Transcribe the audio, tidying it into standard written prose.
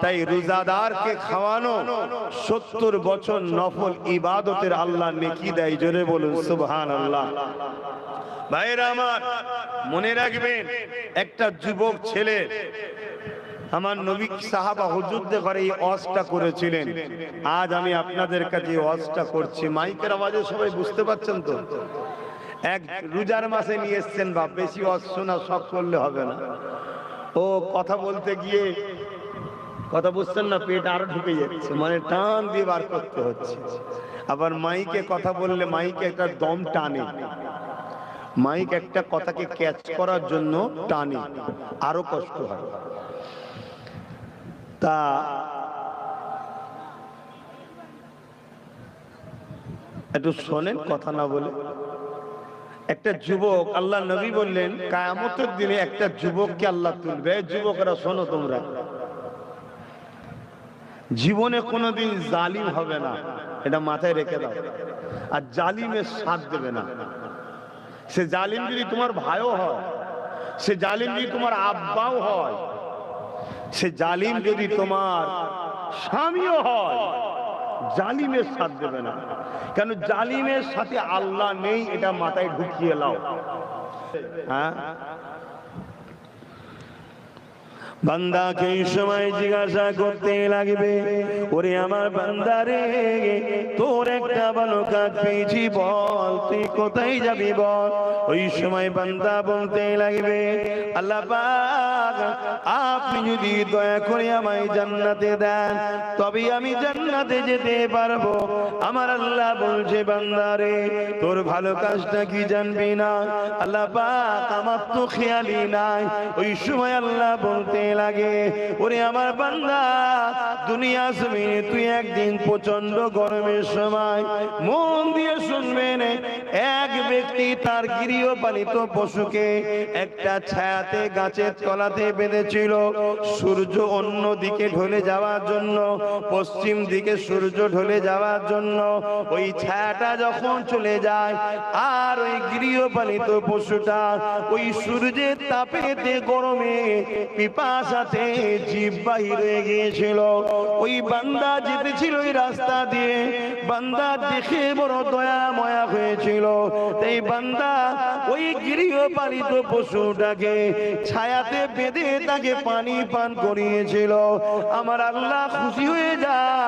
তাই রোজাদারকে খাওয়ানো 70 বছর নফল ইবাদতের আল্লাহ নেকি দেয়। জোরে বলুন সুবহানাল্লাহ। ভাইরা আমার, মনে রাখবেন, একটা যুবক ছেলে আমার নবী সাহাবা হুজুরদের ঘরে এই ওয়াজটা করেছিলেন। আজ আমি আপনাদের কাছে ওয়াজটা করছি। মাইকের আওয়াজে সবাই বুঝতে পাচ্ছেন তো? এক রোজার মাসে নিয়ে এসছেন বাপ, বেশি ওয়াজ শোনা শখ করলে হবে না। ও কথা বলতে গিয়ে কথা বুঝছেন না, পেট আরো ঢুকে যাচ্ছে, মানে টান দিয়ে বার করতে হচ্ছে। আবার মাইকে কথা বললে মাইকে একটা দম টানে, মাইক একটা কথাকে ক্যাচ করার জন্য টানে, আরো কষ্ট হয়। তা একটু শোনেন, কথা না বলে। একটা যুবক, আল্লাহ নবী বললেন কিয়ামতের দিনে একটা যুবককে আল্লাহ তুলবে। যুবকরা শোনো, তোমরা জীবনে কোনোদিন জালিম হবে না, এটা মাথায় রেখে দাও। আর জালিমের সাথ দেবে না। সে জালিম যদি তোমার ভাইও হয়, সে জালিম যদি তোমার আব্বাও হয়, সে জালিম যদি তোমার স্বামীও হয়, জালিমের সাথ দেবে না। কেন? জালিমের সাথে আল্লাহ নেই, এটা মাথায় ঢুকিয়ে নাও। হ্যাঁ, বান্দাকে এই সময় জিজ্ঞাসা করতে লাগবে, ওরে আমার বান্দারে, তোর একটা ভালো কাজ পেয়েছি, বল তুই কোথায় যাবি বল। ওই সময় বান্দা বলতে লাগবে, আল্লাহ পাক আপনি যদি দয়া করে আমায় জান্নাতে দেন, তবে আমি জান্নাতে যেতে পারবো। আমার আল্লাহ বলছে, বান্দারে তোর ভালো কাজটা কি জানবি না? আল্লাহ পাক আমার তো খেয়ালই নাই। ওই সময় আল্লাহ বলতে লাগে, ওরে আমার বান্দা, দুনিয়া জমিনে তুই একদিন প্রচন্ড গরমের সময়, মন দিয়ে শুনবেন, এক ব্যক্তি তার গৃহপালিত পশুকে একটা ছায়াতে গাছের তলাতে বেঁধেছিল। সূর্য অন্য দিকে ঢলে যাওয়ার জন্য, পশ্চিম দিকে সূর্য ঢলে যাওয়ার জন্য ওই ছায়াটা যখন চলে যায়, আর ওই গৃহপালিত পশুটা ওই সূর্যের তাপেতে গরমে পিপাসাতে জীব বাহির হয়ে গিয়েছিল। ওই বান্দা যেতেছিল ওই রাস্তা দিয়ে, বান্দা দেখে বড় দয়া ময়া হয়েছিল। তাই বান্দা ওই গৃহপালিত পশুটাকে ছায়াতে বেঁধে তাকে পানি পান করিয়েছিল। আমার আল্লাহ খুশি হয়ে যায়।